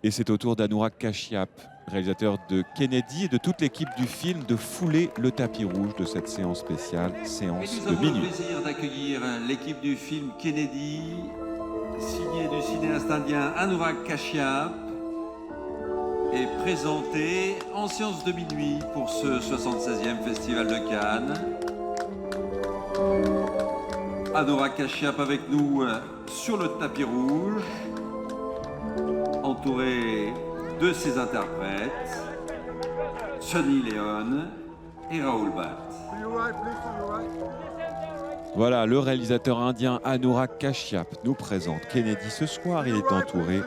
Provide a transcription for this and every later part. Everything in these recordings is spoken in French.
Et c'est au tour d'Anurag Kashyap, réalisateur de Kennedy et de toute l'équipe du film, de fouler le tapis rouge de cette séance spéciale, séance de minuit. Nous avons le plaisir d'accueillir l'équipe du film Kennedy, signée du cinéaste indien Anurag Kashyap, et présentée en séance de minuit pour ce 76e Festival de Cannes. Anurag Kashyap avec nous sur le tapis rouge, entouré de ses interprètes, Sunny Leon et Rahul Bhatt. Voilà, le réalisateur indien Anurag Kashyap nous présente Kennedy ce soir. Il est entouré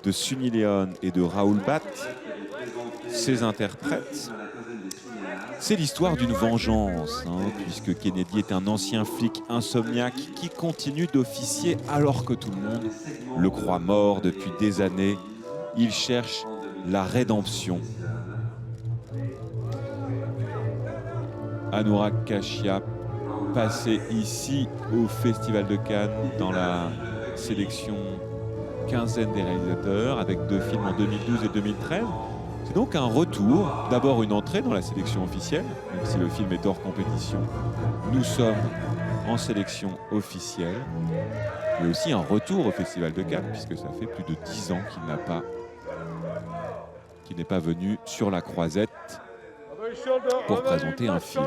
de Sunny Leon et de Rahul Bhatt, ses interprètes. C'est l'histoire d'une vengeance, puisque Kennedy est un ancien flic insomniaque qui continue d'officier alors que tout le monde le croit mort depuis des années. Il cherche la rédemption. Anurag Kashyap, passé ici au Festival de Cannes dans la sélection quinzaine des réalisateurs avec 2 films en 2012 et 2013. C'est donc un retour, d'abord une entrée dans la sélection officielle, même si le film est hors compétition. Nous sommes en sélection officielle, mais aussi un retour au Festival de Cannes, puisque ça fait plus de 10 ans qu'il n'est pas venu sur la croisette pour présenter un film.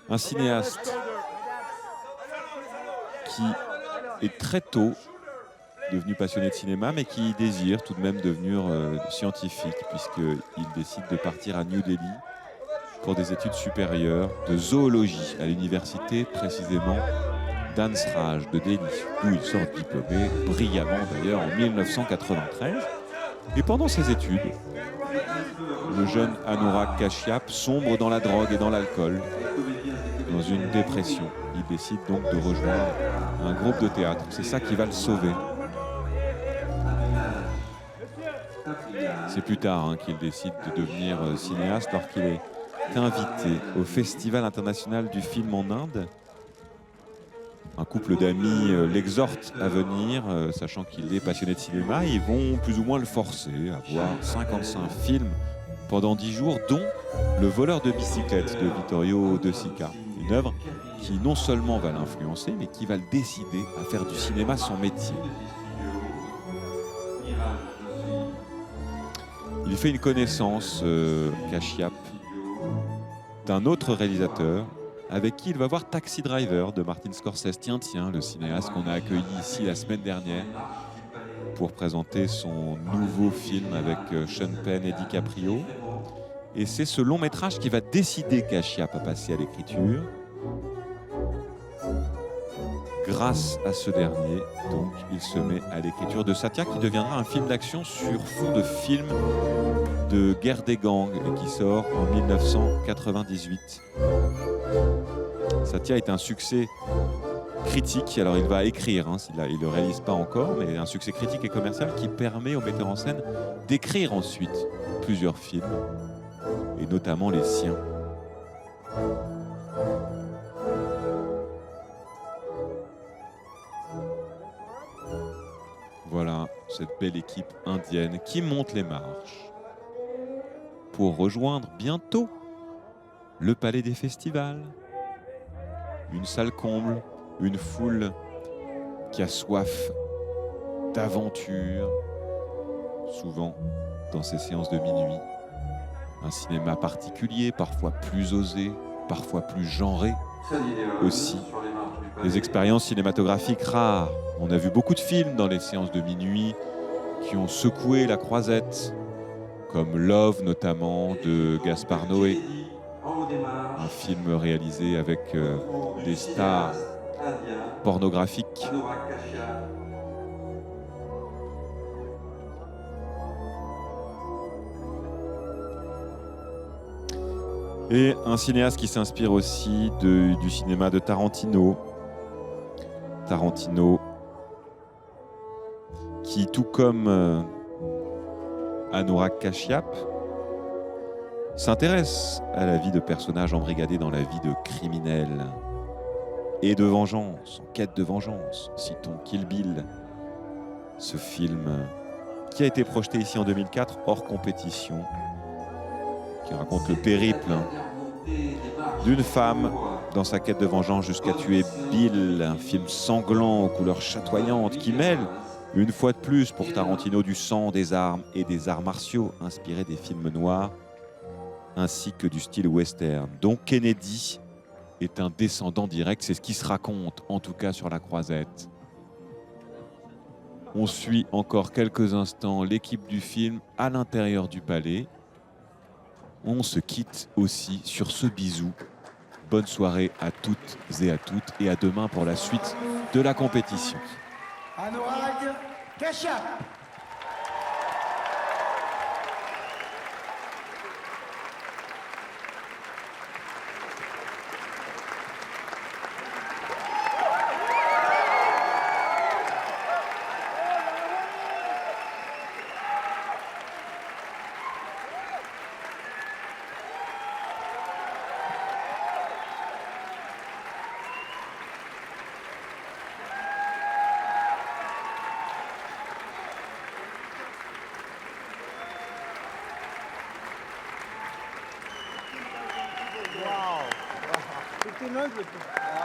Un cinéaste qui est très tôt devenu passionné de cinéma, mais qui désire tout de même devenir scientifique, puisqu'il décide de partir à New Delhi pour des études supérieures de zoologie à l'université précisément d'Ansraj de Delhi, où il sort diplômé brillamment d'ailleurs en 1993. Et pendant ses études, le jeune Anurag Kashyap sombre dans la drogue et dans l'alcool, dans une dépression. Il décide donc de rejoindre un groupe de théâtre. C'est ça qui va le sauver. C'est plus tard qu'il décide de devenir cinéaste, lorsqu'il est invité au Festival international du film en Inde. Un couple d'amis l'exhorte à venir, sachant qu'il est passionné de cinéma. Ils vont plus ou moins le forcer à voir 55 films pendant 10 jours, dont Le voleur de bicyclette de Vittorio De Sica. Une œuvre qui non seulement va l'influencer, mais qui va le décider à faire du cinéma son métier. Il fait une connaissance, Kashyap, d'un autre réalisateur avec qui il va voir Taxi Driver de Martin Scorsese. Tiens, le cinéaste qu'on a accueilli ici la semaine dernière pour présenter son nouveau film avec Sean Penn et DiCaprio. Et c'est ce long métrage qui va décider Kashyap à passer à l'écriture. Grâce à ce dernier, donc, il se met à l'écriture de Satya, qui deviendra un film d'action sur fond de film de guerre des gangs et qui sort en 1998. Satya est un succès critique. Alors il va écrire, il ne le réalise pas encore, mais un succès critique et commercial qui permet au metteur en scène d'écrire ensuite plusieurs films, et notamment les siens. Voilà cette belle équipe indienne qui monte les marches pour rejoindre bientôt le Palais des Festivals. Une salle comble, une foule qui a soif d'aventure, souvent dans ces séances de minuit. Un cinéma particulier, parfois plus osé, parfois plus genré aussi. Des expériences cinématographiques rares. On a vu beaucoup de films dans les séances de minuit qui ont secoué la croisette, comme Love notamment de Gaspar Noé, un film réalisé avec des stars pornographiques. Et un cinéaste qui s'inspire aussi du cinéma de Tarantino. Tarantino qui, tout comme Anurag Kashyap, s'intéresse à la vie de personnages embrigadés dans la vie de criminels et de vengeance, en quête de vengeance. Citons Kill Bill, ce film qui a été projeté ici en 2004 hors compétition, qui raconte le périple d'une femme dans sa quête de vengeance jusqu'à tuer Bill, un film sanglant aux couleurs chatoyantes qui mêle, une fois de plus pour Tarantino, du sang, des armes et des arts martiaux inspirés des films noirs, ainsi que du style western. Donc Kennedy est un descendant direct, c'est ce qui se raconte, en tout cas sur la croisette. On suit encore quelques instants l'équipe du film à l'intérieur du palais. On se quitte aussi sur ce bisou. Bonne soirée à toutes et à toutes et à demain pour la suite de la compétition. Anurag Kashyap. Wow. 1500.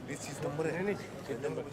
This is number.